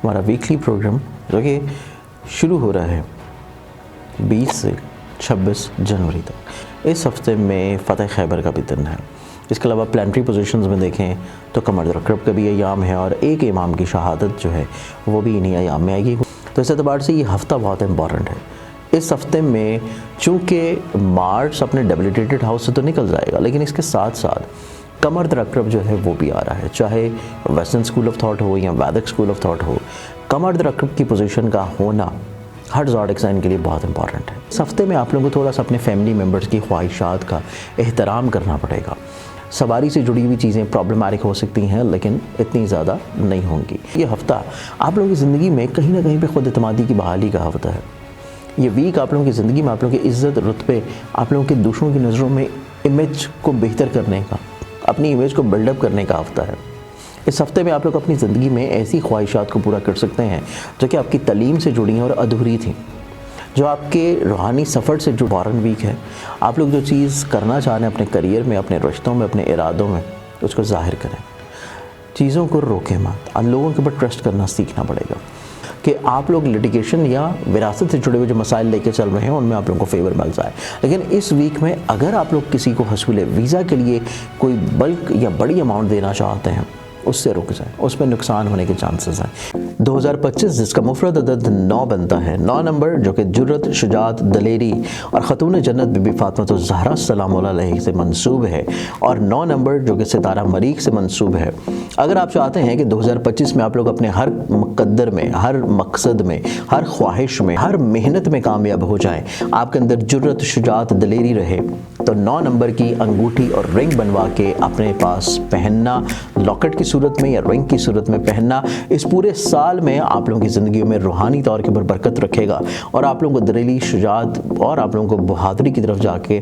ہمارا weekly programme جو کہ شروع ہو رہا ہے 20 سے 26 جنوری تک۔ اس ہفتے میں فتح خیبر کا بھی دن ہے۔ اس کے علاوہ پلانٹری پوزیشنز میں دیکھیں تو قمر رکب کا بھی ایام ہے اور ایک امام کی شہادت جو ہے وہ بھی انہی ایام میں آئے گی۔ تو اس اعتبار سے یہ ہفتہ بہت امپورٹنٹ ہے۔ اس ہفتے میں چونکہ مارس اپنے ڈیبلیٹیٹڈ ہاؤس سے تو نکل جائے گا، لیکن اس کے ساتھ ساتھ قمر رکب جو ہے وہ بھی آ رہا ہے، چاہے ویسٹرن اسکول آف تھاٹ ہو یا ویدک اسکول آف تھاٹ ہو، قمر رکب کی پوزیشن کا ہونا ہر زوڈک سائن کے لیے بہت امپورٹنٹ ہے۔ اس ہفتے میں آپ لوگوں کو تھوڑا سا اپنے فیملی ممبرس کی خواہشات کا احترام کرنا پڑے گا۔ سواری سے جڑی ہوئی چیزیں پرابلمٹک ہو سکتی ہیں لیکن اتنی زیادہ نہیں ہوں گی۔ یہ ہفتہ آپ لوگوں کی زندگی میں کہیں نہ کہیں پہ خود اعتمادی کی بحالی کا ہفتہ ہے۔ یہ ویک آپ لوگوں کی زندگی میں آپ لوگوں کی عزت، رتبے، آپ لوگوں کے دوسروں کی نظروں میں امیج کو بہتر کرنے کا، اپنی امیج کو بلڈ اپ کرنے کا ہفتہ ہے۔ اس ہفتے میں آپ لوگ اپنی زندگی میں ایسی خواہشات کو پورا کر سکتے ہیں جو کہ آپ کی تعلیم سے جڑی ہیں اور ادھوری تھیں، جو آپ کے روحانی سفر سے جو فارن ویک ہے۔ آپ لوگ جو چیز کرنا چاہ رہے ہیں اپنے کریئر میں، اپنے رشتوں میں، اپنے ارادوں میں، اس کو ظاہر کریں۔ چیزوں کو روکیں مت، ان لوگوں کے اوپر ٹرسٹ کرنا سیکھنا پڑے گا کہ آپ لوگ لٹیگیشن یا وراثت سے جڑے ہوئے جو مسائل لے کے چل رہے ہیں ان میں آپ لوگوں کو فیور مل جائے۔ لیکن اس ویک میں اگر آپ لوگ کسی کو حصول ویزا کے لیے کوئی بلک یا بڑی اماؤنٹ دینا چاہتے ہیں، اس سے رک جائیں، اس میں نقصان ہونے کے چانسز ہیں۔ 2025 جس کا مفرد عدد 9 بنتا ہے، 9 نمبر جو کہ جرت، شجاعت، دلیری اور خاتون جنت بی بی فاطمہ الزہرا سلام اللہ علیہ سے منسوب ہے، اور 9 نمبر جو کہ ستارہ مریخ سے منسوب ہے۔ اگر آپ چاہتے ہیں کہ 2025 میں آپ لوگ اپنے ہر مقدر میں، ہر مقصد میں، ہر خواہش میں، ہر محنت میں کامیاب ہو جائیں، آپ کے اندر جرت، شجاعت، دلیری رہے، تو 9 نمبر کی انگوٹھی اور رنگ بنوا کے اپنے پاس پہننا، لاکٹ کی صورت میں یا رنگ کی صورت میں پہننا، اس پورے سال میں آپ لوگوں کی زندگی میں روحانی طور کے اوپر برکت رکھے گا اور آپ لوگوں کو دلیری، شجاعت اور آپ لوگوں کو بہادری کی طرف جا کے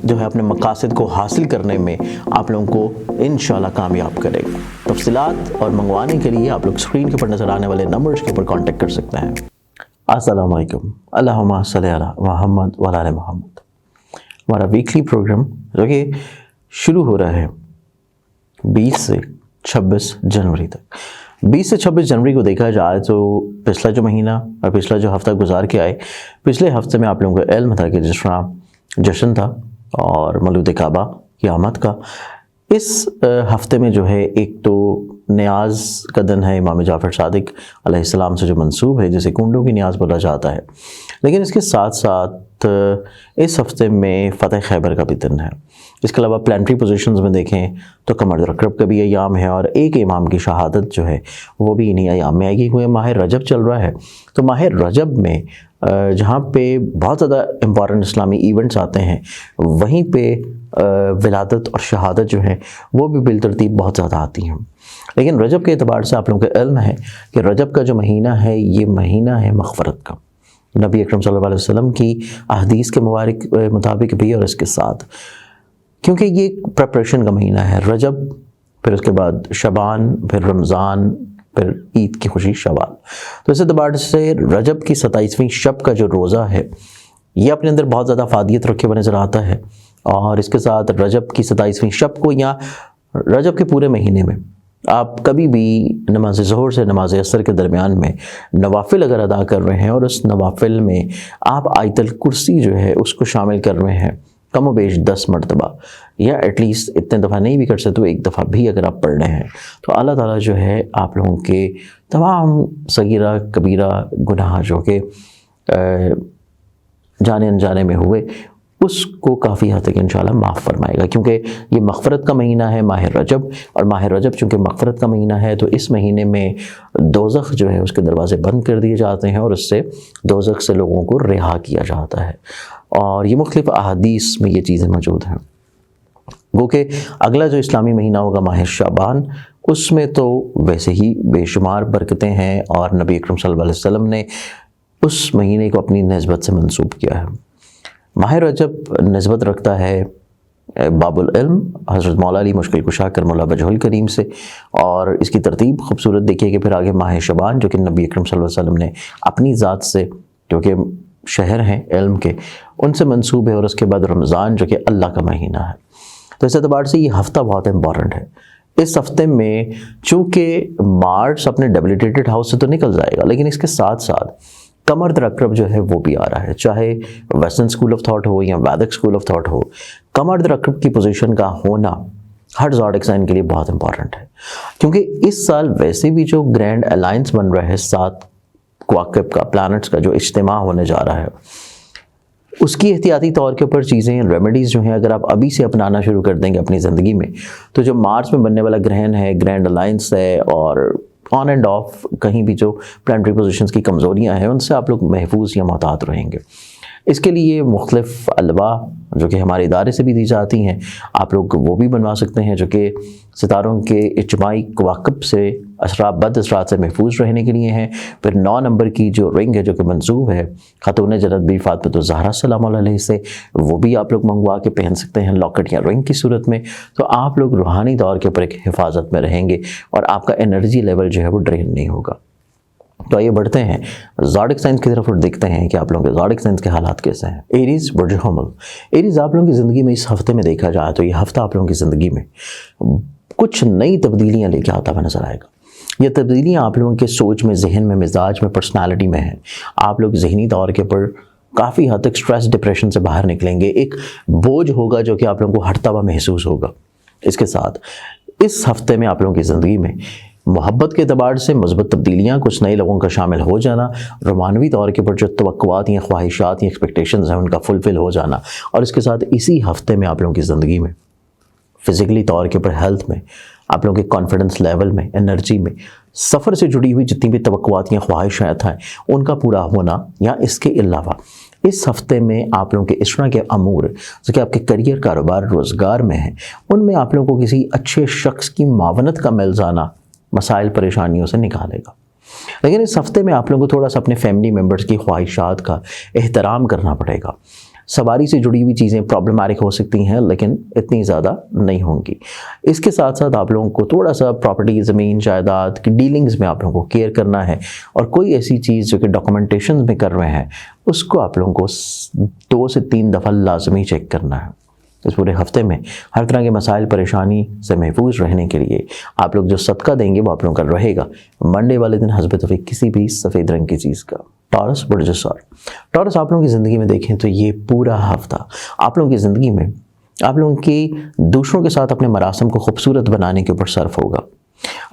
جو ہے اپنے مقاصد کو حاصل کرنے میں آپ لوگوں کو انشاءاللہ کامیاب کرے گا۔ تفصیلات اور منگوانے کے لیے آپ لوگ اسکرین کے اوپر نظر آنے والے نمبرز کے اوپر کانٹیکٹ کر سکتے ہیں۔ السلام علیکم، اللہم صلی علی محمد و علی محمد۔ ہمارا ویکلی پروگرام جو کہ شروع ہو رہا ہے 20 سے 26 جنوری تک۔ 20 سے 26 جنوری کو دیکھا جائے تو پچھلا جو مہینہ اور پچھلا جو ہفتہ گزار کے آئے، پچھلے ہفتے میں آپ لوگوں کو علم تھا کہ جس طرح جشن تھا اور مولود کعبہ کی آمد کا، اس ہفتے میں جو ہے ایک تو نیاز کا دن ہے، امام جعفر صادق علیہ السلام سے جو منسوب ہے، جسے کنڈوں کی نیاز بولا جاتا ہے۔ لیکن اس کے ساتھ ساتھ اس ہفتے میں فتح خیبر کا بھی دن ہے۔ اس کے علاوہ پلانٹری پوزیشنز میں دیکھیں تو قمر رکب کا بھی ایام ہے اور ایک امام کی شہادت جو ہے وہ بھی انہی ایام میں آئے گی۔ ہوئے ماہ رجب چل رہا ہے، تو ماہ رجب میں جہاں پہ بہت زیادہ امپورٹنٹ اسلامی ایونٹس آتے ہیں، وہیں پہ ولادت اور شہادت جو ہے وہ بھی بالترتیب بہت زیادہ آتی ہیں۔ لیکن رجب کے اعتبار سے آپ لوگوں کو علم ہے کہ رجب کا جو مہینہ ہے یہ مہینہ ہے مغفرت کا، نبی اکرم صلی اللہ علیہ وسلم کی احادیث کے مطابق بھی، اور اس کے ساتھ کیونکہ یہ پریپریشن کا مہینہ ہے، رجب، پھر اس کے بعد شعبان، پھر رمضان، پھر عید کی خوشی شوال۔ تو اس اعتبار سے رجب کی 27ویں شب کا جو روزہ ہے یہ اپنے اندر بہت زیادہ افادیت رکھے ہوئے نظر آتا ہے، اور اس کے ساتھ رجب کی 27ویں شب کو یا رجب کے پورے مہینے میں آپ کبھی بھی نماز ظہر سے نماز عصر کے درمیان میں نوافل اگر ادا کر رہے ہیں اور اس نوافل میں آپ آیت الکرسی جو ہے اس کو شامل کر رہے ہیں کم و بیش 10 مرتبہ، یا ایٹ لیسٹ اتنے دفعہ نہیں بھی کر سکتے تو ایک دفعہ بھی اگر آپ پڑھ رہے ہیں، تو اللہ تعالیٰ جو ہے آپ لوگوں کے تمام صغیرہ کبیرہ گناہ جو کہ جانے انجانے میں ہوئے اس کو کافی حد تک انشاءاللہ معاف فرمائے گا، کیونکہ یہ مغفرت کا مہینہ ہے، ماہ رجب، اور ماہ رجب چونکہ مغفرت کا مہینہ ہے تو اس مہینے میں دوزخ جو ہے اس کے دروازے بند کر دیے جاتے ہیں اور اس سے دوزخ سے لوگوں کو رہا کیا جاتا ہے، اور یہ مختلف احادیث میں یہ چیزیں موجود ہیں۔ گو کہ اگلا جو اسلامی مہینہ ہوگا ماہ شعبان، اس میں تو ویسے ہی بے شمار برکتیں ہیں، اور نبی اکرم صلی اللہ علیہ وسلم نے اس مہینے کو اپنی نسبت سے منسوب کیا ہے۔ ماہ رجب نسبت رکھتا ہے باب العلم حضرت مولا علی مشکل کشا کرم اللہ وجہ الکریم سے، اور اس کی ترتیب خوبصورت دیکھیے کہ پھر آگے ماہ شعبان جو کہ نبی اکرم صلی اللہ علیہ وسلم نے اپنی ذات سے، جو کہ شہر ہیں علم کے، ان سے منسوب ہے، اور اس کے بعد رمضان جو کہ اللہ کا مہینہ ہے۔ تو اس اعتبار سے یہ ہفتہ بہت امپورٹنٹ ہے۔ इस हफ्ते में चूँकि मार्स अपने डेबिलिटेटेड हाउस से तो निकल जाएगा, लेकिन इसके साथ साथ कमर्द अक्रब जो है वो भी आ रहा है। चाहे वेस्टर्न स्कूल ऑफ थॉट हो या वैदिक स्कूल ऑफ थॉट हो, कमर्द अक्रब की पोजीशन का होना हर ज़ोडिक साइन के लिए बहुत इंपॉर्टेंट है, क्योंकि इस साल वैसे भी जो ग्रैंड अलायंस बन रहा है 7 कवाकिब का, प्लैनेट्स का जो इज्तिमा होने जा रहा है, उसकी एहतियाती तौर के ऊपर चीज़ें, रेमेडीज़ जो हैं अगर आप अभी से अपनाना शुरू कर देंगे अपनी ज़िंदगी में, तो जो मार्च में बनने वाला ग्रहण है, ग्रैंड अलायंस है, और ऑन एंड ऑफ कहीं भी जो प्लानिटरी पोजीशंस की कमज़ोरियां हैं उनसे आप लोग महफूज या मोहतात रहेंगे। इसके लिए मुख्तलिफ अलवा जो कि हमारे इदारे से भी दी जाती हैं, आप लोग वो भी बनवा सकते हैं, जो कि सितारों के इज्तिमाई कवाकब से बद असरात से महफूज रहने के लिए हैं। फिर 9 नंबर की जो रिंग है जो कि मंसूब है खातून जन्नत बी फातिमा ज़हरा सलाम अलैहा से, वो भी आप लोग मंगवा के पहन सकते हैं लॉकेट या रिंग की सूरत में। तो आप लोग रूहानी तौर के ऊपर एक हिफाजत में रहेंगे और आपका एनर्जी लेवल जो है वो ड्रेन नहीं होगा। तो आइए बढ़ते हैं ज़ोडिक साइंस की तरफ और देखते हैं कि आप लोगों के ज़ोडिक साइंस के हालात कैसे हैं। एरीज़ बुर्ज हमल। एरीज़ आप लोगों की ज़िंदगी में इस हफ्ते में देखा जाए तो ये हफ्ता आप लोगों की ज़िंदगी में कुछ नई तब्दीलियाँ लेके आता हुआ नज़र आएगा। ये तब्दीलियाँ आप लोगों के सोच में, जहन में, मिजाज में, पर्सनालिटी में हैं। आप लोग ज़हनी तौर के ऊपर काफ़ी हद तक स्ट्रेस, डिप्रेशन से बाहर निकलेंगे। एक बोझ होगा जो कि आप लोगों को हटता हुआ महसूस होगा। इसके साथ इस हफ्ते में आप लोगों की ज़िंदगी में मोहब्बत के अतबार से मुस्बत तब्दीलियाँ, कुछ नए लोगों का शामिल हो जाना, रोमानवी तौर के ऊपर जो तवक्कुआत या ख्वाहिशात या एक्सपेक्टेशंस हैं उनका फुलफिल हो जाना, और इसके साथ इसी हफ्ते में आप लोगों की ज़िंदगी में फ़िज़िकली तौर के ऊपर हेल्थ में, आप लोगों के कॉन्फिडेंस लेवल में, एनर्जी में, सफ़र से जुड़ी हुई जितनी भी तवक्कुआत या ख्वाहिशात हैं उनका पूरा होना, या इसके अलावा इस हफ्ते में आप लोगों के इस तरह के अमूर जो कि आपके करियर, कारोबार, रोज़गार में हैं, उनमें आप लोगों को किसी अच्छे शख्स की मावनत का मिल जाना मसाइल, परेशानियों से निकालेगा। लेकिन इस हफ्ते में आप लोगों को थोड़ा सा अपने फैमिली मेम्बर्स की ख्वाहिशात का एहतराम करना पड़ेगा। सवारी से जुड़ी हुई चीज़ें प्रॉब्लमैटिक हो सकती हैं, लेकिन इतनी ज़्यादा नहीं होंगी। इसके साथ साथ आप लोगों को थोड़ा सा प्रॉपर्टी, ज़मीन, जायदाद की डीलिंग्स में आप लोगों को केयर करना है, और कोई ऐसी चीज़ जो कि डॉक्यूमेंटेशन में कर रहे हैं उसको आप लोगों को 2 से 3 दफ़ा लाजमी चेक करना है। इस पूरे हफ्ते में हर तरह के मसाइल, परेशानी से महफूज रहने के लिए आप लोग जो सदका देंगे वो आप लोगों का रहेगा मंडे वाले दिन हस्ब तौफीक किसी भी सफ़ेद रंग की चीज़ का। टॉरस बुर्ज सौर। टॉरस आप लोगों की ज़िंदगी में देखें तो ये पूरा हफ्ता आप लोगों की ज़िंदगी में आप लोगों की दूसरों के साथ अपने मरासम को खूबसूरत बनाने के ऊपर सर्फ होगा।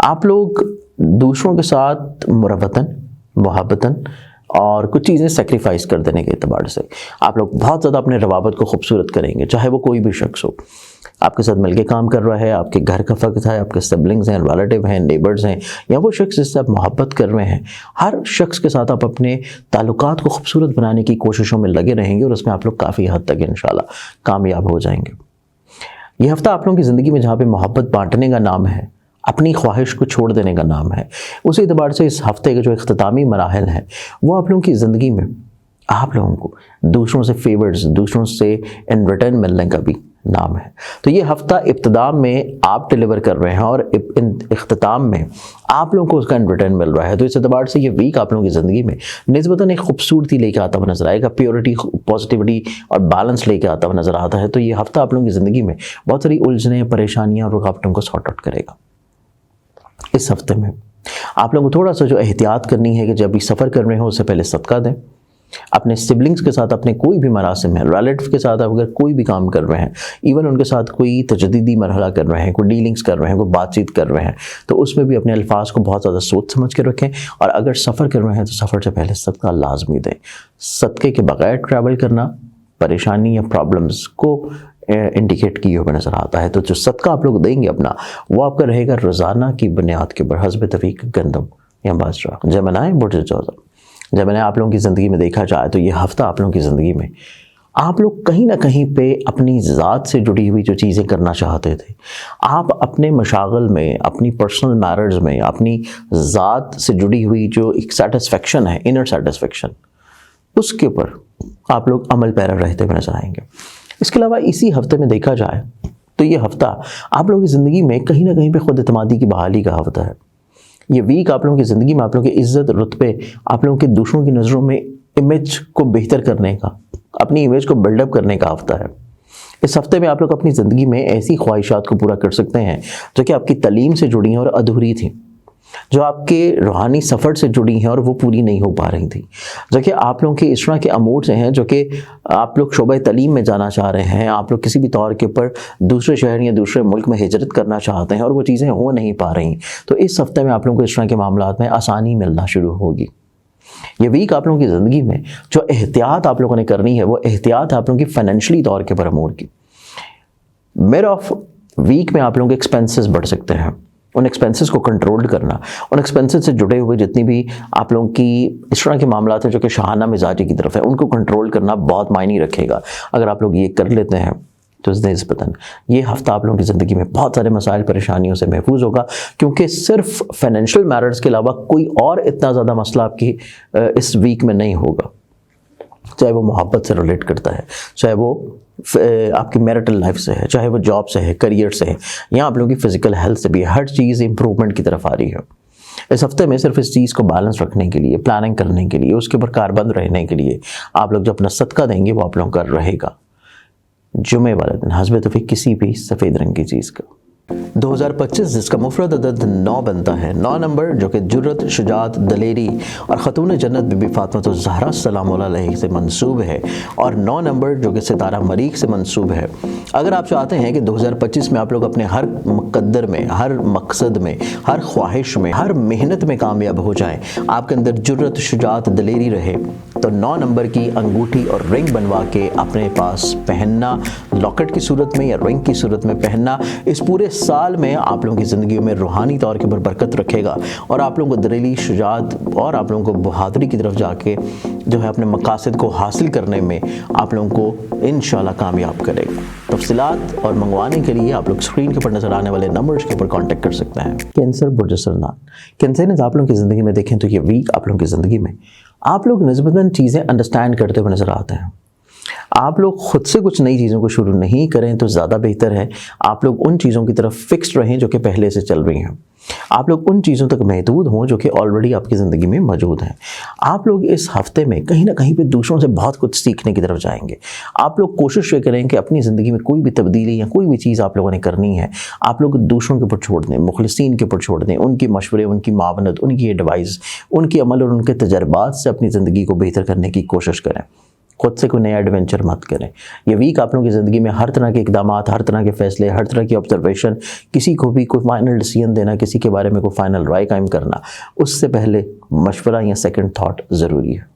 आप लोग दूसरों के साथ मुरवतन, मोहब्बतन और कुछ चीज़ें सेक्रीफाइस कर देने के एतबार से आप लोग बहुत ज़्यादा अपने रवाबत को खूबसूरत करेंगे, चाहे वो कोई भी शख्स हो, आपके साथ मिलके काम कर रहा है, आपके घर का फ़र्द है, आपके सिबलिंग्स हैं, रिलेटिव हैं, नेबर्स हैं, या वो शख्स जिससे आप मोहब्बत कर रहे हैं, हर शख्स के साथ आप अपने ताल्लुकात को खूबसूरत बनाने की कोशिशों में लगे रहेंगे और उसमें आप लोग काफ़ी हद तक इंशाल्लाह कामयाब हो जाएंगे। ये हफ्ता आप लोगों की ज़िंदगी में जहाँ पे मोहब्बत बांटने का नाम है, अपनी ख्वाहिश को छोड़ देने का नाम है, उसी एतबार से इस हफ्ते के जो इख्तितामी मराहल हैं वो आप लोगों की ज़िंदगी में आप लोगों को दूसरों से फेवर्स, दूसरों से इन रिटर्न मिलने का भी नाम है। तो ये हफ्ता इब्तिदा में आप डिलीवर कर रहे हैं और इन इख्तिताम में आप लोगों को उसका इन रिटर्न मिल रहा है। तो इस एतबार से ये वीक आप लोगों की ज़िंदगी में निस्बतन एक खूबसूरती लेके आता हुआ नजर आएगा, प्योरिटी, पॉजिटिविटी और बैलेंस लेके आता हुआ नजर आता है। तो ये हफ्ता आप लोगों की ज़िंदगी में बहुत सारी उलझनें, परेशानियाँ और रुकावटों को सॉर्ट आउट करेगा। इस हफ्ते में आप लोगों को थोड़ा सा जो एहतियात करनी है कि जब भी सफ़र कर रहे हो उससे पहले सदका दें। अपने सिबलिंग्स के साथ, अपने कोई भी मरासिम है, रिलेटिव के साथ आप अगर कोई भी काम कर रहे हैं, इवन उनके साथ कोई तजदीदी मरहला कर रहे हैं, कोई डीलिंग्स कर रहे हैं, कोई बातचीत कर रहे हैं, तो उसमें भी अपने अल्फाज को बहुत ज़्यादा सोच समझ के रखें। और अगर सफ़र कर रहे हैं तो सफ़र से पहले सदका लाजमी दें। सदक़े के बगैर ट्रैवल करना परेशानी या प्रॉब्लम्स को इंडिकेट किए हुए नज़र आता है। तो जो सदका आप लोग देंगे अपना, वो आपका रहेगा रोज़ाना की बुनियाद के ऊपर हस्ब तौफीक गंदम या बाजरा। जमनाए बुर्ज जौज़ा। जमनाए आप लोगों की ज़िंदगी में देखा जाए तो ये हफ्ता आप लोगों की ज़िंदगी में आप लोग कहीं ना कहीं पे अपनी ज़ात से जुड़ी हुई जो चीज़ें करना चाहते थे, आप अपने मशागल में, अपनी पर्सनल मैटर्स में, अपनी ज़ात से जुड़ी हुई जो एक सेटिस्फेक्शन है, इनर सेटिस्फेक्शन, उसके ऊपर आप लोग अमल पैरा रहते हुए नजर आएंगे। इसके अलावा इसी हफ्ते में देखा जाए तो ये हफ्ता आप लोगों की ज़िंदगी में कहीं ना कहीं पे खुद एतमादी की बहाली का हफ्ता है। ये वीक आप लोगों की ज़िंदगी में आप लोगों की इज़्ज़त, रुतबे, आप लोगों के दूसरों की नज़रों में इमेज को बेहतर करने का, अपनी इमेज को बिल्डअप करने का हफ्ता है। इस हफ्ते में आप लोग अपनी ज़िंदगी में ऐसी ख्वाहिशात को पूरा कर सकते हैं जो कि आपकी तालीम से जुड़ी हैं और अधूरी थी, जो आपके रूहानी सफ़र से जुड़ी हैं और वो पूरी नहीं हो पा रही थी, जो कि आप लोगों के इस तरह के अमूर से हैं, जो कि आप लोग शोबे तालीम में जाना चाह रहे हैं, आप लोग किसी भी तौर के ऊपर दूसरे शहर या दूसरे मुल्क में हिजरत करना चाहते हैं और वो चीज़ें हो नहीं पा रही। तो इस हफ्ते में आप लोगों को इस तरह के मामलात में आसानी मिलना शुरू होगी। ये वीक आप लोगों की ज़िंदगी में जो एहतियात आप लोगों ने करनी है, वो एहतियात आप लोगों की फाइनेंशली तौर के ऊपर अमूर की। मिड ऑफ वीक में आप लोगों के एक्सपेंसेस बढ़ सकते हैं, उन एक्सपेंसेस को कंट्रोल करना, उन एक्सपेंसेस से जुड़े हुए जितनी भी आप लोगों की इस तरह के मामलात हैं जो कि शाहाना मिजाजी की तरफ है, उनको कंट्रोल करना बहुत मायने रखेगा। अगर आप लोग ये कर लेते हैं तो निस्बतन ये हफ्ता आप लोगों की ज़िंदगी में बहुत सारे मसाइल परेशानियों से महफूज होगा, क्योंकि सिर्फ फाइनेंशियल मैटर्स के अलावा कोई और इतना ज़्यादा मसला आपकी इस वीक में नहीं होगा। चाहे वो मोहब्बत से रिलेट करता है, चाहे वो आपकी मैरिटल लाइफ से है, चाहे वो जॉब से है, करियर से है, या आप लोगों की फ़िज़िकल हेल्थ से भी, हर चीज़ इंप्रूवमेंट की तरफ आ रही है। इस हफ्ते में सिर्फ इस चीज़ को बैलेंस रखने के लिए, प्लानिंग करने के लिए, उसके ऊपर कारबंद रहने के लिए आप लोग जो अपना सदका देंगे वो आप लोगों का रहेगा जुमे वाले दिन हस्ब तौफीक किसी भी सफ़ेद रंग की चीज़ का। 2025 जिसका मुफरद अदद 9 बनता है, 9 नंबर जो कि जुर्रत, शुजात, दलेरी और ख़तून जन्नत बीबी फ़ातिमा ज़हरा सलाम अलैहा से मंसूब है, और 9 नंबर जो कि सितारा मरीख से मंसूब है। अगर आप चाहते हैं कि 2025 में आप लोग अपने हर मुक़द्दर में, हर मकसद में, हर ख्वाहिश में, हर मेहनत में कामयाब हो जाएं, आपके अंदर जुर्रत, शुजात, दलेरी रहे, तो 9 नंबर की अंगूठी और रिंग बनवा के अपने पास पहनना, लॉकेट की सूरत में या रिंग की सूरत में पहनना, इस पूरे साल में आप लोगों की ज़िंदगी में रूहानी तौर के ऊपर बरकत रखेगा और आप लोगों को दलेरी, शुजात और आप लोगों को बहादुरी की तरफ जाके जो है अपने मकासद को हासिल करने में आप लोगों को इंशाल्लाह कामयाब करेगा। तफसीलात और मंगवाने के लिए आप लोग स्क्रीन के ऊपर नजर आने वाले नंबर्स के ऊपर कांटेक्ट कर सकते हैं। कैंसर बुर्ज सरनान, कैंसर आप लोगों की ज़िंदगी में देखें तो ये वीक आप लोगों की ज़िंदगी में आप लोग निस्बतन चीज़ें अंडरस्टैंड करते हुए नज़र आते हैं। आप लोग खुद से कुछ नई चीज़ों को शुरू नहीं करें तो ज़्यादा बेहतर है। आप लोग उन चीज़ों की तरफ फिक्स्ड रहें जो कि पहले से चल रही हैं। आप लोग उन चीज़ों तक महदूद हों जो कि ऑलरेडी आपकी ज़िंदगी में मौजूद हैं। आप लोग इस हफ्ते में कहीं ना कहीं पे दूसरों से बहुत कुछ सीखने की तरफ जाएंगे। आप लोग कोशिश ये करें कि अपनी ज़िंदगी में कोई भी तब्दीली या कोई भी चीज़ आप लोगों ने करनी है, आप लोग दूसरों के ऊपर छोड़ दें, मुखलिसीन के ऊपर छोड़ दें, उनके मशवरे, उनकी मावनत, उनकी एडवाइस, उनके अमल और उनके तजर्बात से अपनी ज़िंदगी को बेहतर करने की कोशिश करें। खुद से कोई नया एडवेंचर मत करें। ये वीक आप लोगों की ज़िंदगी में हर तरह के इक़दामात, हर तरह के फ़ैसले, हर तरह की ऑब्जर्वेशन, किसी को भी कोई फ़ाइनल डिसीजन देना, किसी के बारे में कोई फ़ाइनल राय कायम करना, उससे पहले मशवरा या सेकंड थॉट ज़रूरी है।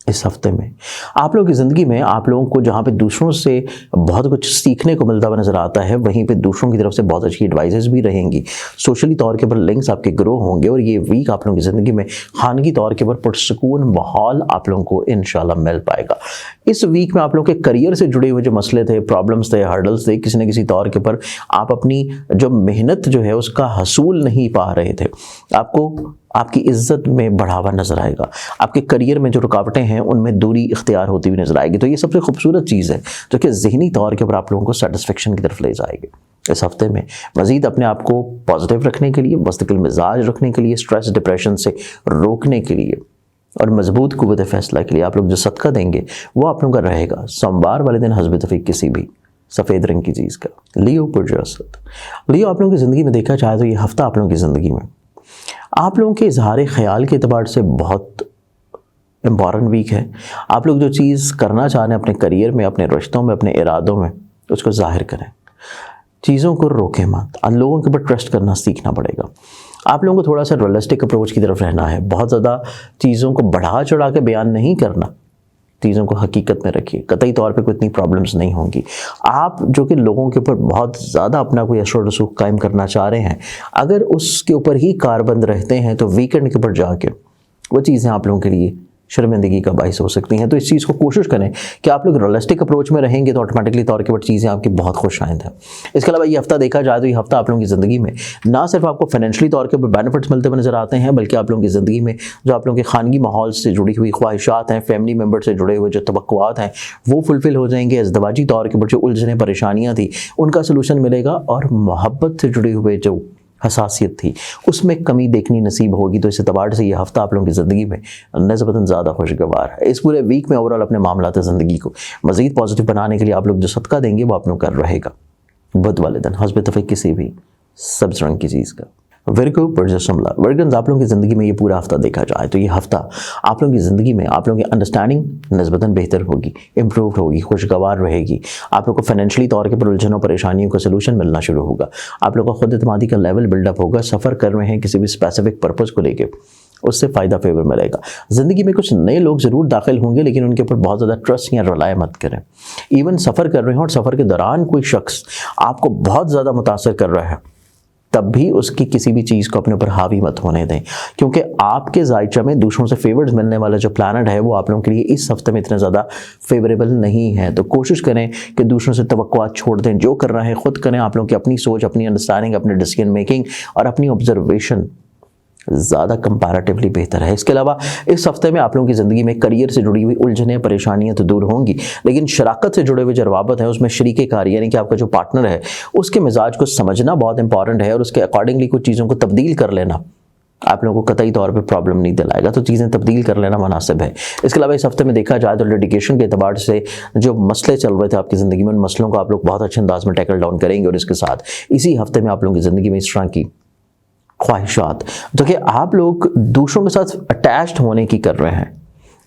इस हफ्ते में आप लोगों की ज़िंदगी में आप लोगों को जहाँ पे दूसरों से बहुत कुछ सीखने को मिलता हुआ नज़र आता है, वहीं पे दूसरों की तरफ से बहुत अच्छी एडवाइजेस भी रहेंगी। सोशली तौर के ऊपर लिंक्स आपके ग्रो होंगे और ये वीक आप लोगों की ज़िंदगी में खानगी तौर के ऊपर पुरसकून माहौल आप लोगों को इंशाल्लाह मिल पाएगा। इस वीक में आप लोगों के करियर से जुड़े हुए जो मसले थे, प्रॉब्लम्स थे, हर्डल्स थे, किसी न किसी तौर के ऊपर आप अपनी जो मेहनत जो है उसका हसूल नहीं पा रहे थे, आपको आपकी इज़्ज़त में बढ़ावा नज़र आएगा। आपके करियर में जो रुकावटें हैं उनमें दूरी इख्तियार होती हुई नज़र आएगी। तो ये सबसे खूबसूरत चीज़ है जो कि ज़हनी तौर के ऊपर आप लोगों को सेटिस्फेक्शन की तरफ ले जाएगी। इस हफ्ते में मज़ीद अपने आप को पॉजिटिव रखने के लिए, मुस्तकिल मिजाज रखने के लिए, स्ट्रेस डिप्रेशन से रोकने के लिए और मजबूत कुव्वत फ़ैसला के लिए आप लोग जो सदका देंगे वो आप लोगों का रहेगा सोमवार वाले दिन हस्ब तौफीक किसी भी सफ़ेद रंग की चीज़ का। लियो पुरज असद, लियो आप लोगों की ज़िंदगी में देखा जाए तो ये हफ्ता आप लोगों की ज़िंदगी में आप लोगों के इजहार ख्याल के अतबार से बहुत इम्पॉर्टेंट वीक है। आप लोग जो चीज़ करना चाह रहे हैं अपने करियर में, अपने रिश्तों में, अपने इरादों में, उसको ज़ाहिर करें, चीज़ों को रोकें मत। अन लोगों के ऊपर ट्रस्ट करना सीखना पड़ेगा। आप लोगों को थोड़ा सा रियलिस्टिक अप्रोच की तरफ रहना है। बहुत ज़्यादा चीज़ों को बढ़ा चढ़ा के बयान नहीं करना, चीज़ों को हकीकत में रखिए। कतई तौर पे कोई इतनी प्रॉब्लम्स नहीं होंगी। आप जो कि लोगों के ऊपर बहुत ज़्यादा अपना कोई असर रसूख कायम करना चाह रहे हैं, अगर उसके ऊपर ही कारबंद रहते हैं तो वीकेंड के ऊपर जाके वो चीज़ें आप लोगों के लिए शर्मिंदगी का बाइस हो सकती हैं। तो इस चीज़ को कोशिश करें कि आप लोग रियलिस्टिक अप्रोच में रहेंगे तो ऑटोमेटिकली तौर के ऊपर चीज़ें आपकी बहुत खुश आइंद हैं। इसके अलावा ये हफ्ता देखा जाए तो ये हफ्ता आप लोगों की ज़िंदगी में ना सिर्फ आपको फाइनेंशियली तौर के ऊपर बेनिफिट्स मिलते हुए नज़र आते हैं, बल्कि आप लोगों की ज़िंदगी में जो आप लोगों के खानगी माहौल से जुड़ी हुई ख्वाहिशात हैं, फैमिली मेम्बर से जुड़े हुए जो तवक्कुआत हैं वो फुलफिल हो जाएंगे। इज़्दिवाजी तौर के ऊपर जो उलझने परेशानियाँ थी उनका सलूशन मिलेगा और मोहब्बत से जुड़े हुए जो حساسیت تھی اس میں کمی دیکھنی نصیب ہوگی. تو اس اعتبار سے یہ ہفتہ آپ لوگوں کی زندگی میں نسبتاً زیادہ خوشگوار ہے. اس پورے ویک میں اوورال اپنے معاملات زندگی کو مزید پازیٹیو بنانے کے لیے آپ لوگ جو صدقہ دیں گے وہ آپ لوگوں کا رہے گا بدھ والے دن حسب اتفاق کسی بھی سبز رنگ کی چیز کا. ورگو برج شملہ ورگنز آپ لوگوں کی زندگی میں یہ پورا ہفتہ دیکھا جائے تو یہ ہفتہ آپ لوگوں کی زندگی میں آپ لوگوں کی انڈرسٹینڈنگ نسبتاً بہتر ہوگی, امپرووڈ ہوگی, خوشگوار رہے گی. آپ لوگوں کو فائنینشلی طور کے پر الجھنوں پریشانیوں کا سلوشن ملنا شروع ہوگا. آپ لوگوں کو خود اعتمادی کا لیول بلڈ اپ ہوگا. سفر کر رہے ہیں کسی بھی اسپیسیفک پرپز کو لے کے اس سے فائدہ فیور ملے گا. زندگی میں کچھ نئے لوگ ضرور داخل ہوں گے لیکن ان کے اوپر بہت زیادہ ٹرسٹ یا رلائے مت کریں. ایون سفر کر رہے ہیں اور سفر کے دوران کوئی شخص آپ کو بہت زیادہ متاثر کر رہا ہے تب بھی اس کی کسی بھی چیز کو اپنے اوپر حاوی مت ہونے دیں, کیونکہ آپ کے ذائچہ میں دوسروں سے فیورز ملنے والا جو پلانٹ ہے وہ آپ لوگوں کے لیے اس ہفتے میں اتنا زیادہ فیوریبل نہیں ہے. تو کوشش کریں کہ دوسروں سے توقعات چھوڑ دیں, جو کر رہے ہیں خود کریں. آپ لوگوں کی اپنی سوچ, اپنی انڈرسٹینڈنگ, اپنے ڈیسیژن میکنگ اور اپنی آبزرویشن زیادہ کمپیریٹیولی بہتر ہے. اس کے علاوہ اس ہفتے میں آپ لوگوں کی زندگی میں کریئر سے جڑی ہوئی الجھنیں پریشانیاں تو دور ہوں گی لیکن شراکت سے جڑے ہوئے جو روابط ہیں اس میں شریک کاری یعنی کہ آپ کا جو پارٹنر ہے اس کے مزاج کو سمجھنا بہت امپورٹنٹ ہے اور اس کے اکارڈنگلی کچھ چیزوں کو تبدیل کر لینا آپ لوگوں کو قطعی طور پہ پرابلم نہیں دلائے گا. تو چیزیں تبدیل کر لینا مناسب ہے. اس کے علاوہ اس ہفتے میں دیکھا جائے تو ڈیڈیکیشن کے اعتبار سے جو مسئلے چل رہے تھے آپ کی زندگی میں ان مسئلوں کو آپ لوگ بہت اچھے انداز میں ٹیکل ڈاؤن کریں گے. اور اس کے ساتھ اسی ہفتے میں آپ لوگوں کی زندگی میں اس طرح کی خواہشات جو کہ آپ لوگ دوسروں کے ساتھ اٹیچڈ ہونے کی کر رہے ہیں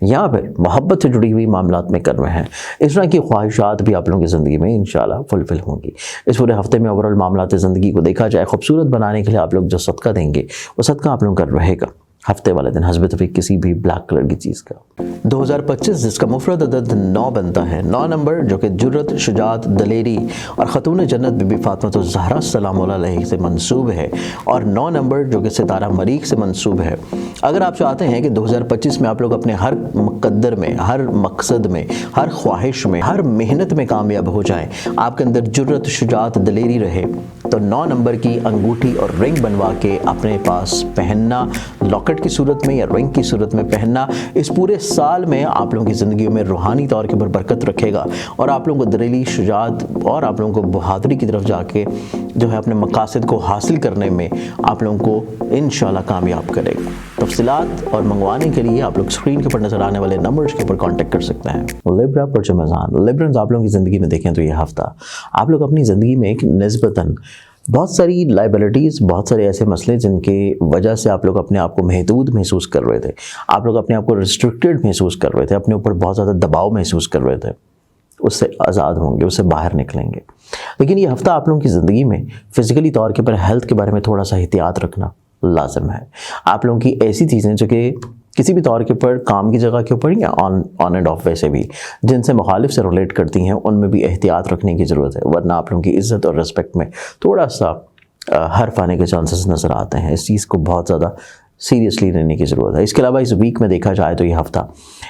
یا پھر محبت سے جڑی ہوئی معاملات میں کر رہے ہیں, اس طرح کی خواہشات بھی آپ لوگوں کی زندگی میں انشاءاللہ فلفل ہوں گی. اس پورے ہفتے میں اوورال معاملات زندگی کو دیکھا جائے خوبصورت بنانے کے لیے آپ لوگ جو صدقہ دیں گے وہ صدقہ آپ لوگوں کا رہے گا ہفتے والے دن حسب توفیق کسی بھی بلیک کلر کی چیز کا. 2025 جس کا مفرد عدد 9 بنتا ہے, 9 نمبر جو کہ جرت, شجاعت, دلیری اور خاتون جنت بی بی فاطمہ الزہرا سلام اللہ علیہ سے منسوب ہے, اور 9 نمبر جو کہ ستارہ مریخ سے منسوب ہے. اگر آپ چاہتے ہیں کہ 2025 میں آپ لوگ اپنے ہر مقدر میں, ہر مقصد میں, ہر خواہش میں, ہر محنت میں کامیاب ہو جائیں, آپ کے اندر جرت, شجاعت, دلیری رہے, تو 9 نمبر کی انگوٹھی اور رنگ بنوا کے اپنے پاس پہننا, لاکٹ کی صورت میں یا رنگ کی صورت میں پہننا, اس پورے سال میں آپ لوگوں کی زندگی میں روحانی طور کے پر برکت رکھے گا اور آپ لوگوں کو دلیری, شجاعت اور آپ لوگوں کو بہادری کی طرف جا کے جو ہے اپنے مقاصد کو حاصل کرنے میں آپ لوگوں کو انشاءاللہ کامیاب کرے گا. تفصیلات اور منگوانے کے لیے آپ لوگ اسکرین کے اوپر نظر آنے والے نمبرز کے اوپر کانٹیکٹ کر سکتے ہیں. لیبرا برج میزان, لیبرنز آپ لوگوں کی زندگی میں دیکھیں تو یہ ہفتہ آپ لوگ اپنی زندگی میں ایک نسبتاً بہت ساری لائبلٹیز, بہت سارے ایسے مسئلے جن کے وجہ سے آپ لوگ اپنے آپ کو محدود محسوس کر رہے تھے, آپ لوگ اپنے آپ کو ریسٹرکٹیڈ محسوس کر رہے تھے, اپنے اوپر بہت زیادہ دباؤ محسوس کر رہے تھے, اس سے آزاد ہوں گے, اس سے باہر نکلیں گے. لیکن یہ ہفتہ آپ لوگوں کی زندگی میں فزیکلی طور کے پر ہیلتھ کے بارے میں تھوڑا سا احتیاط رکھنا لازم ہے. آپ لوگوں کی ایسی چیزیں جو کہ کسی بھی طور کے اوپر کام کی جگہ کے اوپر یا آن اینڈ آف ویسے بھی جن سے مخالف سے ریلیٹ کرتی ہیں ان میں بھی احتیاط رکھنے کی ضرورت ہے, ورنہ آپ لوگوں کی عزت اور رسپیکٹ میں تھوڑا سا حرف آنے کے چانسز نظر آتے ہیں. اس چیز کو بہت زیادہ سیریسلی لینے کی ضرورت ہے. اس کے علاوہ اس ویک میں دیکھا جائے تو یہ ہفتہ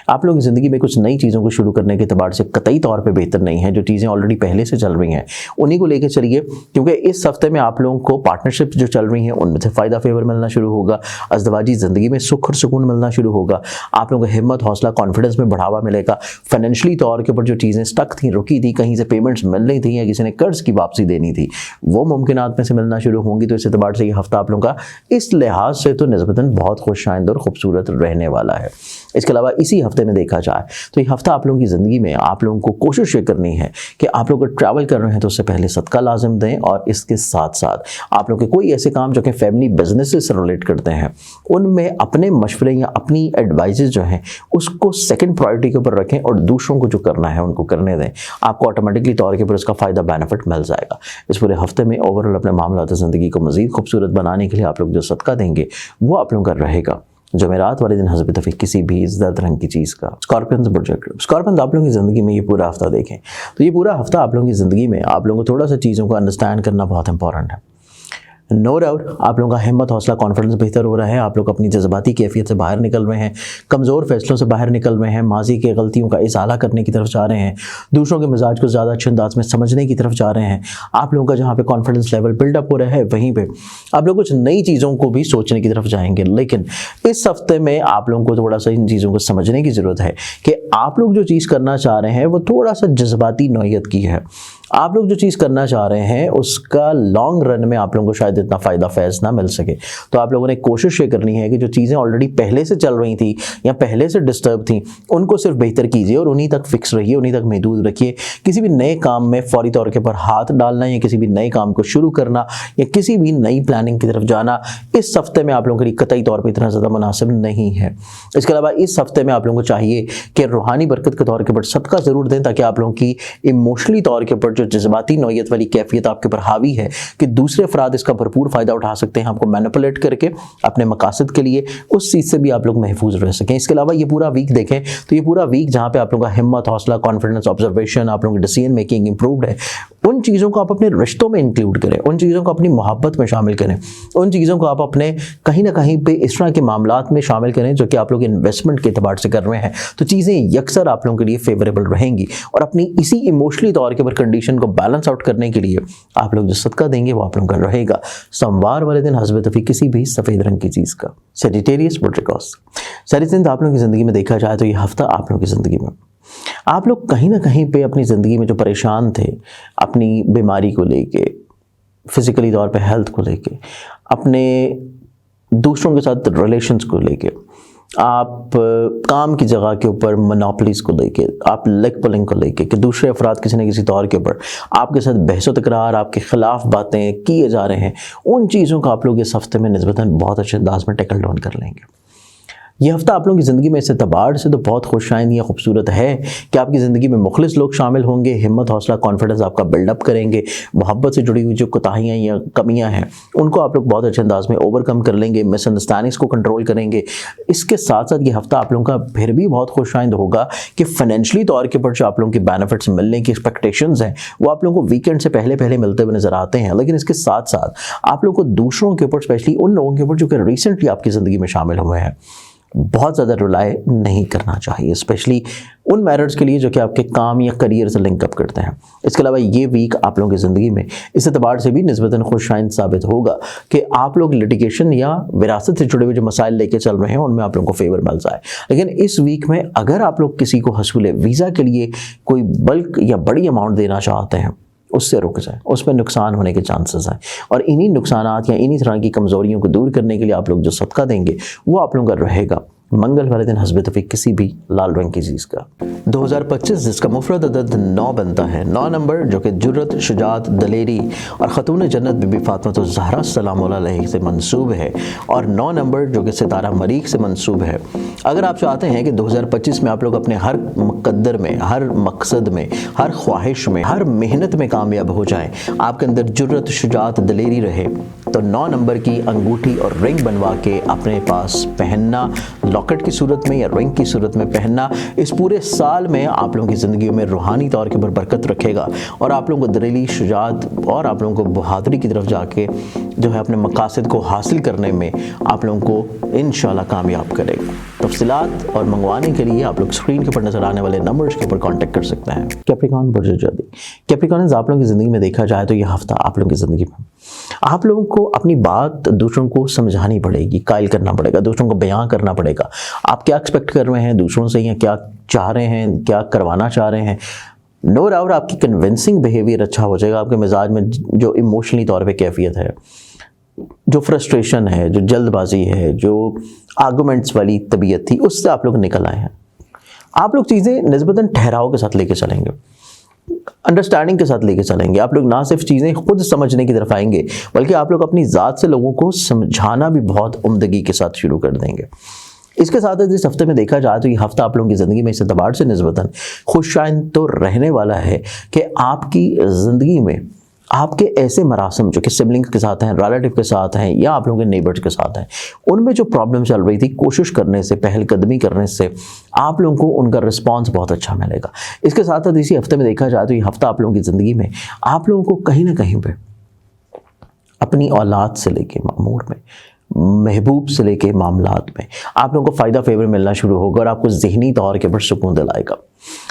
آپ لوگ زندگی میں کچھ نئی چیزوں کو شروع کرنے کے اعتبار سے قطعی طور پہ بہتر نہیں ہے. جو چیزیں آلریڈی پہلے سے چل رہی ہیں انہی کو لے کے چلیے, کیونکہ اس ہفتے میں آپ لوگوں کو پارٹنرشپ جو چل رہی ہیں ان میں سے فائدہ فیور ملنا شروع ہوگا, ازدواجی زندگی میں سکھ اور سکون ملنا شروع ہوگا, آپ لوگوں کو ہمت, حوصلہ, کانفیڈنس میں بڑھاوا ملے گا. فائنینشلی طور کے اوپر جو چیزیں سٹک تھیں, رکی تھیں, کہیں سے پیمنٹس مل رہی تھیں یا کسی نے قرض کی واپسی دینی تھی, وہ ممکنات میں سے ملنا شروع ہوں گی. تو اس اعتبار سے یہ ہفتہ آپ لوگوں کا اس لحاظ سے تو نسبتاً بہت خوش اور خوبصورت رہنے والا ہے. اس کے علاوہ اسی ہفتے میں دیکھا جائے تو یہ ہفتہ آپ لوگوں کی زندگی میں آپ لوگوں کو کوشش یہ کرنی ہے کہ آپ لوگ ٹریول کر رہے ہیں تو اس سے پہلے صدقہ لازم دیں, اور اس کے ساتھ ساتھ آپ لوگ کے کوئی ایسے کام جو کہ فیملی بزنس سے ریلیٹ کرتے ہیں ان میں اپنے مشورے یا اپنی ایڈوائزز جو ہیں اس کو سیکنڈ پرائرٹی کے اوپر رکھیں اور دوسروں کو جو کرنا ہے ان کو کرنے دیں. آپ کو آٹومیٹکلی طور کے اوپر اس کا فائدہ بینیفٹ مل جائے گا. اس پورے ہفتے میں اوورال اپنے معاملات زندگی کو مزید خوبصورت بنانے کے لیے آپ لوگ جو صدقہ دیں گے وہ آپ لوگوں کا رہے گا جمعرات والے دن حسب توفیق کسی بھی زرد رنگ کی چیز کا. اسکارپینز اسکارپینز آپ لوگوں کی زندگی میں یہ پورا ہفتہ دیکھیں تو یہ پورا ہفتہ آپ لوگوں کی زندگی میں آپ لوگوں کو تھوڑا سا چیزوں کو انڈرسٹینڈ کرنا بہت امپورٹنٹ ہے. نو ڈاؤٹ آپ لوگوں کا ہمت, حوصلہ, کانفیڈنس بہتر ہو رہا ہے. آپ لوگ اپنی جذباتی کیفیت سے باہر نکل رہے ہیں, کمزور فیصلوں سے باہر نکل رہے ہیں, ماضی کے غلطیوں کا ازالہ کرنے کی طرف جا رہے ہیں, دوسروں کے مزاج کو زیادہ اچھے انداز میں سمجھنے کی طرف جا رہے ہیں. آپ لوگوں کا جہاں پہ کانفیڈنس لیول بلڈ اپ ہو رہا ہے وہیں پہ آپ لوگ کچھ نئی چیزوں کو بھی سوچنے کی طرف جائیں گے. لیکن اس ہفتے میں آپ لوگوں کو تھوڑا سا ان چیزوں کو سمجھنے کی ضرورت ہے کہ آپ لوگ جو چیز کرنا چاہ رہے ہیں وہ تھوڑا سا جذباتی نوعیت کی ہے. आप लोग जो चीज़ करना चाह रहे हैं उसका लॉन्ग रन में आप लोगों को शायद इतना फ़ायदा फैज़ ना मिल सके। तो आप लोगों ने कोशिश ये करनी है कि जो चीज़ें ऑलरेडी पहले से चल रही थी या पहले से डिस्टर्ब थी उनको सिर्फ बेहतर कीजिए और उन्हीं तक फिक्स रहिए, उन्हीं तक महदूद रखिए। किसी भी नए काम में फौरी तौर के ऊपर हाथ डालना या किसी भी नए काम को शुरू करना या किसी भी नई प्लानिंग की तरफ जाना इस हफ्ते में आप लोगों के लिए कतई तौर पर इतना ज़्यादा मुनासिब नहीं है। इसके अलावा इस हफ्ते में आप लोगों को चाहिए कि रूहानी बरकत के तौर के ऊपर सदका ज़रूर दें, ताकि आप लोगों की इमोशनली तौर के ऊपर जो जज्बाती नौयत वाली कैफियत आपके ऊपर हावी है कि दूसरे अफराद इसका भरपूर फ़ायदा उठा सकते हैं आपको मैनिपुलेट करके अपने मकासद के लिए, उस चीज़ से भी आप लोग महफूज रह सकें। इसके अलावा ये पूरा वीक देखें तो ये पूरा वीक जहाँ पे आप लोगों का हिम्मत, हौसला, कॉन्फिडेंस, ऑब्जर्वेशन, आप लोगों की डिसीजन मेकिंग इंप्रूव्ड है, उन चीज़ों को आप अपने रिश्तों में इंक्लूड करें, उन चीज़ों को अपनी मोहब्बत में शामिल करें, उन चीज़ों को आप अपने कहीं ना कहीं पे इस तरह के मामलात में शामिल करें जो कि आप लोग इन्वेस्टमेंट के एतबार से कर रहे हैं। तो चीज़ें यकसर आप लोगों के लिए फेवरेबल रहेंगी और अपनी इसी इमोशनली तौर के ऊपर कंडीशन को बैलेंस आउट करने के लिए आप लोग जो सदका देंगे वो आप लोगों का रहेगा सोमवार वाले दिन हस्ब तफी किसी भी सफ़ेद रंग की चीज़ का। सेजिटेरियस बुट्रिकॉस सेरिसिंथ आप लोगों की ज़िंदगी में देखा जाए तो ये हफ्ता आप लोगों की ज़िंदगी में आप लोग कहीं ना कहीं पे अपनी ज़िंदगी में जो परेशान थे अपनी बीमारी को लेके, फिज़िकली तौर पे हेल्थ को लेके, अपने दूसरों के साथ रिलेशंस को लेके, आप काम की जगह के ऊपर मोनोपोलीज़ को लेके, आप लेग पुलिंग को लेके कि दूसरे अफराद किसी न किसी तौर के ऊपर आपके साथ बहस व तकरार, आपके ख़िलाफ़ बातें किए जा रहे हैं, उन चीज़ों को आप लोग इस हफ्ते में निस्बतन बहुत अच्छे अंदाज में टैकल डाउन कर लेंगे। ये हफ्ता आप लोगों की ज़िंदगी में इस एतबार से तो बहुत खुशाइंद या खूबसूरत है कि आपकी ज़िंदगी में मुखलिस लोग शामिल होंगे, हिम्मत, हौसला, कॉन्फिडेंस आपका बिल्डअप करेंगे, मोहब्बत से जुड़ी हुई जो कोताहियाँ या कमियाँ हैं उनको आप लोग बहुत अच्छे अंदाज में ओवरकम कर लेंगे, मिसअंडरस्टैंडिंग्स को कंट्रोल करेंगे। इसके साथ साथ ये हफ्ता आप लोगों का फिर भी बहुत खुशाइंद होगा कि फाइनेंशियली तौर के ऊपर जो आप लोगों की बेनिफिट्स मिलने की एक्सपेक्टेशंस हैं वो आप लोगों को वीकेंड से पहले मिलते हुए नज़र आते हैं। लेकिन इसके साथ साथ आप लोगों को दूसरों के ऊपर, स्पेशली उन लोगों के ऊपर जो कि रिसेंटली आपकी ज़िंदगी में शामिल हुए हैं, बहुत ज़्यादा रिलाय नहीं करना चाहिए, स्पेशली उन मैरिट्स के लिए जो कि आपके काम या करियर से लिंक अप करते हैं। इसके अलावा ये वीक आप लोगों की ज़िंदगी में इस एतबार से भी निस्बतन खुशाइंद साबित होगा कि आप लोग लिटिगेशन या विरासत से जुड़े हुए जो मसाइल लेके चल रहे हैं उनमें आप लोगों को फेवर मिल जाए। लेकिन इस वीक में अगर आप लोग किसी को हसूल वीज़ा के लिए कोई बल्क या बड़ी अमाउंट देना चाहते हैं उससे रुक जाए, उसमें नुकसान होने के चांसेस हैं। और इन्हीं नुकसानात या इन्हीं तरह की कमज़ोरियों को दूर करने के लिए आप लोग जो सदका देंगे वो आप लोगों का रहेगा मंगल वाले दिन हस्ब तौफीक किसी भी लाल रंग की चीज़ का। 2025 जिसका मुफरद अदद 9 बनता है, 9 नंबर जो कि जुर्रत, शुजात, दलेरी और ख़तून जन्नत बीबी फ़ातिमा ज़हरा सलाम अलैहा से मंसूब है और 9 नंबर जो कि सितारा मरीख से मंसूब है। अगर आप चाहते हैं कि 2025 में आप लोग अपने हर मुक़द्दर में, हर मकसद में, हर ख्वाहिश में, हर मेहनत में कामयाब हो जाएं, आपके अंदर जुर्रत, शुजात, दलेरी रहे, तो 9 नंबर की अंगूठी और रिंग बनवा के अपने पास पहनना, लॉकेट की सूरत में या रिंग की सूरत में पहनना, इस पूरे साल में आप लोगों की ज़िंदगी में रूहानी तौर के ऊपर बरकत रखेगा और आप लोगों को दलेरी, शुजात और आप लोगों को बहादुरी की तरफ जाके जो है अपने मकासद को हासिल करने में आप लोगों को इंशाल्लाह कामयाब करेगा। तफसीलात और मंगवाने के लिए आप लोग स्क्रीन के ऊपर नजर आने वाले नंबर्स के ऊपर कांटेक्ट कर सकते हैं। कैप्रिकॉर्न बुर्ज जदी, कैप्रिकॉर्न्स आप लोगों की ज़िंदगी में देखा जाए तो ये हफ्ता आप लोगों की ज़िंदगी में आप लोगों को अपनी बात दूसरों को समझानी पड़ेगी, कायल करना पड़ेगा, दूसरों को बयां करना पड़ेगा। आप क्या एक्सपेक्ट कर रहे हैं दूसरों से या क्या चाह रहे हैं, क्या करवाना चाह रहे हैं। नो डाउट आपकी कन्विंसिंग बिहेवियर अच्छा हो जाएगा। आपके मिजाज में जो इमोशनली तौर पे कैफियत है, जो फ्रस्ट्रेशन है, जो जल्दबाजी है, जो आर्गूमेंट्स वाली तबीयत थी, उससे आप लोग निकल आए हैं। आप लोग चीज़ें निस्बतन ठहराव के साथ लेके चलेंगे, अंडरस्टैंडिंग के साथ लेके चलेंगे। आप लोग ना सिर्फ चीज़ें खुद समझने की तरफ आएंगे बल्कि आप लोग अपनी ज़ात से लोगों को समझाना भी बहुत उम्दगी के साथ शुरू कर देंगे। इसके साथ इस हफ्ते में देखा जाए तो ये हफ्ता आप लोगों की ज़िंदगी में इस एतबार से निस्बतन खुशाइंद तो रहने वाला है कि आपकी ज़िंदगी में आपके ऐसे मरासम जो कि सिबलिंग्स के साथ हैं, रिलेटिव के साथ हैं या आप लोगों के नेबर्स के साथ हैं, उनमें जो प्रॉब्लम चल रही थी, कोशिश करने से, पहलकदमी करने से आप लोगों को उनका रिस्पांस बहुत अच्छा मिलेगा। इसके साथ साथ इसी हफ्ते में देखा जाए तो ये हफ्ता आप लोगों की ज़िंदगी में आप लोगों को कहीं ना कहीं पे अपनी औलाद से लेके मामूर में, महबूब से लेके मामलात में आप लोगों को फ़ायदा फेवर मिलना शुरू होगा और आपको ज़हनी तौर के ऊपर सुकून दिलाएगा।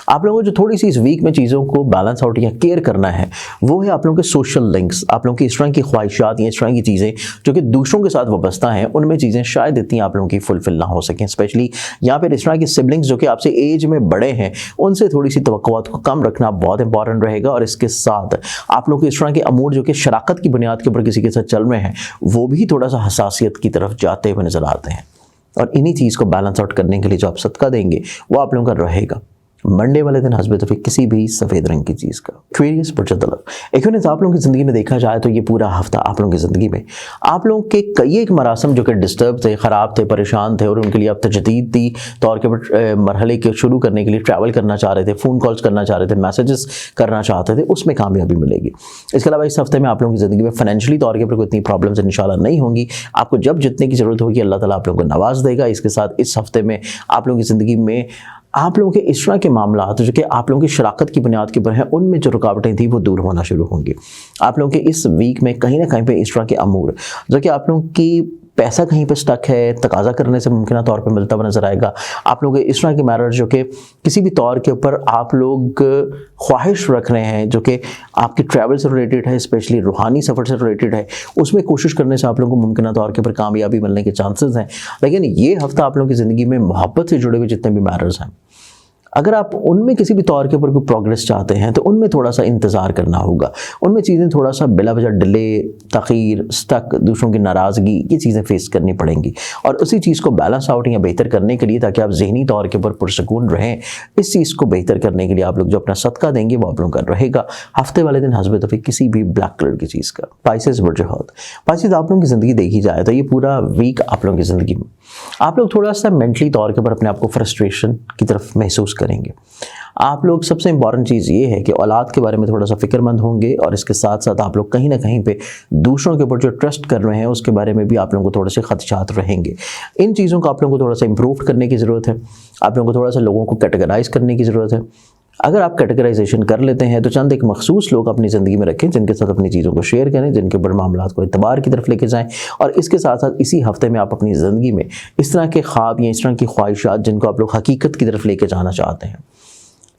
आप लोगों को जो थोड़ी सी इस वीक में चीज़ों को बैलेंस आउट या केयर करना है वो है आप लोगों के सोशल लिंक्स, आप लोगों की इस तरह की ख्वाहिशात या इस तरह की चीज़ें जो कि दूसरों के साथ वाबस्ता हैं, उनमें चीज़ें शायद इतनी आप लोगों की फुलफिल ना हो सकें। स्पेशली यहाँ पर इस तरह के सिबलिंग्स जो कि आपसे एज में बड़े हैं, उनसे थोड़ी सी तवक्कुआत को कम रखना बहुत इंपॉर्टेंट रहेगा। और इसके साथ आप लोगों को इस तरह के अमूर जो कि शराकत की बुनियाद के ऊपर किसी के साथ चल रहे हैं, वो भी थोड़ा सा हसासियत की तरफ जाते हुए नजर आते हैं। और इन्हीं चीज़ को बैलेंस आउट करने के लिए जो आप सदका देंगे वो आप लोगों का रहेगा मंडे वाले दिन हस्बे तौफीक किसी भी सफ़ेद रंग की चीज़ का। क्वेरियस पुरजतलब एक्यूरेंस आप लोगों की ज़िंदगी में देखा जाए तो ये पूरा हफ्ता आप लोगों की ज़िंदगी में आप लोगों के कई एक मरासम जो कि डिस्टर्ब थे, ख़राब थे, परेशान थे और उनके लिए आप तजदीदी तौर के ऊपर मरहले के शुरू करने के लिए ट्रैवल करना चाह रहे थे, फ़ोन कॉल्स करना चाह रहे थे, मैसेजेस करना चाहते थे, उसमें कामयाबी मिलेगी। इसके अलावा इस हफ्ते में आप लोगों की ज़िंदगी में फाइनेंशियली तौर के ऊपर कोई इतनी प्रॉब्लम्स इंशाल्लाह नहीं होंगी। आपको जब जितने की ज़रूरत होगी अल्लाह ताला आप लोगों को नवाज देगा। इसके साथ इस हफ्ते में आप लोगों की ज़िंदगी में आप लोगों के इस तरह के मामला जो कि आप लोगों की शराकत की बुनियाद के ऊपर हैं, उनमें जो रुकावटें थी वो दूर होना शुरू होंगी। आप लोगों के इस वीक में कहीं ना कहीं पे इस तरह के अमूर जो कि आप लोगों की पैसा कहीं पे स्टक है, तकाजा करने से मुमकिन तौर पे मिलता हुआ नज़र आएगा। आप लोगों के इस तरह के मैटर जो कि किसी भी तौर के ऊपर आप लोग ख्वाहिश रख रहे हैं जो कि आपकी ट्रैवल से रिलेटेड है, स्पेशली रूहानी सफ़र से रिलेटेड है, उसमें कोशिश करने से आप लोगों को मुमकिन तौर के ऊपर कामयाबी मिलने के चांसेस हैं। लेकिन ये हफ्ता आप लोगों की ज़िंदगी में मोहब्बत से जुड़े हुए जितने भी मैटर्स हैं, अगर आप उनमें किसी भी तौर के ऊपर कोई प्रोग्रेस चाहते हैं तो उनमें थोड़ा सा इंतज़ार करना होगा। उनमें चीज़ें थोड़ा सा बिला वजह डिले, तख़ीर, स्टक, दूसरों की नाराज़गी, ये चीज़ें फेस करनी पड़ेंगी। और उसी चीज़ को बैलेंस आउट या बेहतर करने के लिए, ताकि आप ज़हनी तौर के ऊपर पुरसकून रहें, इस चीज़ को बेहतर करने के लिए आप लोग जो अपना सदका देंगे वो आप लोगों का रहेगा हफ्ते वाले दिन हस्बे तौफीक किसी भी ब्लैक कलर की चीज़ का। पाइसेस वजहत पाइसेस आप लोगों की ज़िंदगी देखी जाए तो ये पूरा वीक आप लोगों की ज़िंदगी में आप लोग थोड़ा सा मेंटली तौर के ऊपर अपने आप को फ्रस्ट्रेशन की तरफ महसूस करेंगे। आप लोग सबसे इंपॉर्टेंट चीज़ ये है कि औलाद के बारे में थोड़ा सा फिक्रमंद होंगे और इसके साथ साथ आप लोग कहीं ना कहीं पे दूसरों के ऊपर जो ट्रस्ट कर रहे हैं उसके बारे में भी आप लोगों को थोड़े से खदशात रहेंगे। इन चीज़ों को आप लोगों को थोड़ा सा इम्प्रूव करने की ज़रूरत है। आप लोगों को थोड़ा सा लोगों को कैटेगराइज करने की ज़रूरत है। अगर आप कैटेगराइजेशन कर लेते हैं तो चंद एक मखसूस लोग अपनी ज़िंदगी में रखें जिनके साथ अपनी चीज़ों को शेयर करें, जिनके ऊपर मामलात को इतबार की तरफ लेके जाएं। और इसके साथ साथ इसी हफ्ते में आप अपनी ज़िंदगी में इस तरह के ख्वाब या इस तरह की ख्वाहिशात जिनको आप लोग हकीकत की तरफ लेके जाना चाहते हैं,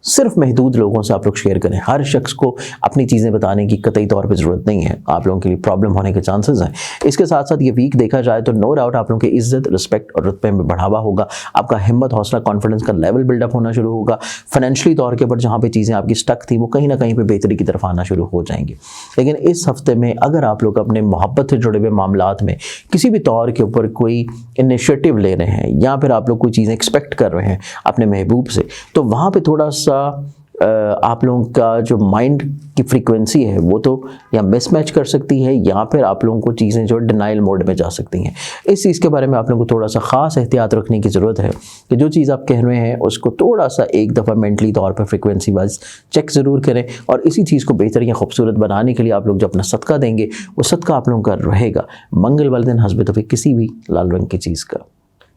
सिर्फ महदूद लोगों से आप लोग शेयर करें। हर शख्स को अपनी चीज़ें बताने की कतई तौर पे ज़रूरत नहीं है, आप लोगों के लिए प्रॉब्लम होने के चांसेस हैं। इसके साथ साथ ये वीक देखा जाए तो नो डाउट आप लोगों की इज्जत, रिस्पेक्ट और रुतबे में बढ़ावा होगा। आपका हिम्मत, हौसला, कॉन्फिडेंस का लेवल बिल्डअप होना शुरू होगा। फाइनेंशियली तौर के ऊपर जहाँ पे चीज़ें आपकी स्टक थी वो कहीं ना कहीं पर बेहतरी की तरफ आना शुरू हो जाएंगी। लेकिन इस हफ्ते में अगर आप लोग अपने मोहब्बत से जुड़े हुए मामलात में किसी भी तौर के ऊपर कोई इनिशिएटिव ले रहे हैं या फिर आप लोग कोई चीज़ें एक्सपेक्ट कर रहे हैं अपने महबूब से, तो वहाँ पर थोड़ा सा आप लोगों का जो माइंड की फ्रीक्वेंसी है वो तो या मिसमैच कर सकती है या फिर आप लोगों को चीज़ें जो डिनाइल मोड में जा सकती हैं। इस चीज़ के बारे में आप लोगों को थोड़ा सा ख़ास एहतियात रखने की ज़रूरत है कि जो चीज़ आप कह रहे हैं उसको थोड़ा सा एक दफ़ा मेंटली तौर पर फ्रीक्वेंसी वाइज चेक ज़रूर करें। और इसी चीज़ को बेहतर या खूबसूरत बनाने के लिए आप लोग जो अपना सदका देंगे वो सदका आप लोगों का रहेगा मंगल वाले दिन हस्बे तौफीक किसी भी लाल रंग की चीज़ का।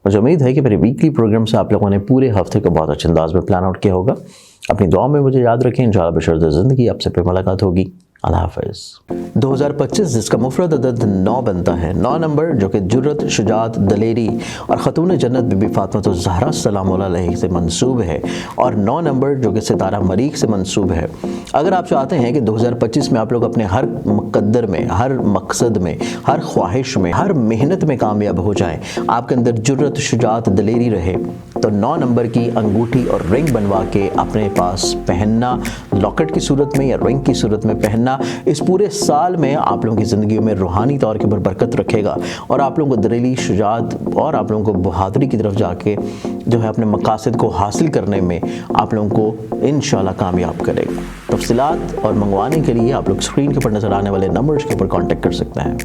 मुझे उम्मीद है कि मेरे वीकली प्रोग्राम से आप लोगों ने पूरे हफ्ते को बहुत अच्छे अंदाज में प्लान आउट किया होगा। अपनी दुआ में मुझे याद रखें। इंशाअल्लाह बशर्ते ज़िंदगी आपसे फिर मुलाकात होगी। अल्लाह हाफ़िज़। 2025 जिसका मुफरद अदद 9 बनता है, 9 नंबर जो कि जुर्रत, शुजात, दलेरी और ख़तून जन्नत बीबी फ़ातिमा ज़हरा सलामुल्लाह अलैहा से मंसूब है और 9 नंबर जो कि सितारा मरीख से मंसूब है। अगर आप चाहते हैं कि 2025 में आप लोग अपने हर मुक़द्दर में, हर मकसद में, हर ख्वाहिश में, हर मेहनत में कामयाब हो जाएं, आपके अंदर जुर्रत, शुजात, दलेरी रहे, तो 9 नंबर की अंगूठी और रिंग बनवा के अपने पास पहनना, लॉकेट की सूरत में या रिंग की सूरत में पहनना इस पूरे साल में आप लोगों की ज़िंदगी में रूहानी तौर के ऊपर बरकत रखेगा और आप लोगों को दलेरी, शुजात और आप लोगों को बहादुरी की तरफ जाके जो है अपने मकासद को हासिल करने में आप लोगों को इंशाल्लाह कामयाब करेगा। तफसीलात और मंगवाने के लिए आप लोग स्क्रीन के ऊपर नज़र आने वाले नंबर्स के ऊपर कॉन्टेक्ट कर सकते हैं।